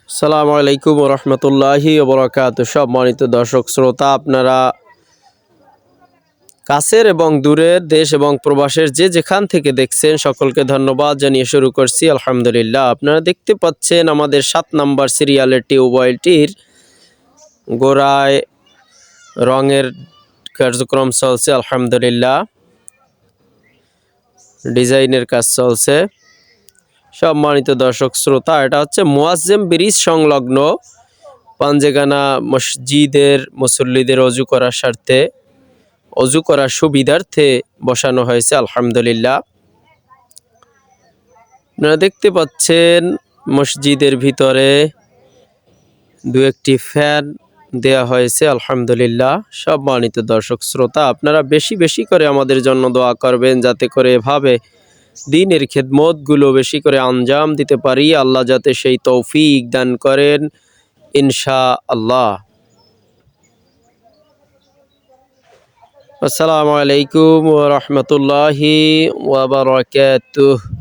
আসসালামু আলাইকুম রহমতুল্লাহি ওবরাকাতুহু। সম্মানিত দর্শক শ্রোতা, আপনারা কাছের এবং দূরের দেশ এবং প্রবাসের যে যেখান থেকে দেখছেন সকলকে ধন্যবাদ জানিয়ে শুরু করছি আলহামদুলিল্লাহ। আপনারা দেখতে পাচ্ছেন আমাদের 7 নাম্বার সিরিয়ালের টিউবওয়েলটির গোড়ায় রঙের কার্যক্রম চলছে আলহামদুলিল্লাহ, ডিজাইনের কাজ চলছে। সম্মানিত দর্শক শ্রোতা, এটা হচ্ছে মুয়াজ্জেম ব্রিজ সংলগ্ন পাঞ্জেগানা মসজিদের মুসল্লিদের অজু করার স্বার্থে, অজু করার সুবিধার্থে বসানো হয়েছে আলহামদুলিল্লাহ। আপনারা দেখতে পাচ্ছেন মসজিদের ভিতরে দু একটি ফ্যান দেয়া হয়েছে আলহামদুলিল্লাহ। সম্মানিত দর্শক শ্রোতা, আপনারা বেশি বেশি করে আমাদের জন্য দোয়া করবেন, যাতে করে এভাবে দ্বীনের খেদমতগুলো বেশি করে আঞ্জাম দিতে পারি। আল্লাহ যাতে সেই তৌফিক দান করেন ইনশাআল্লাহ। আসসালামু আলাইকুম ওয়া রাহমাতুল্লাহি ওয়া বারাকাতুহু।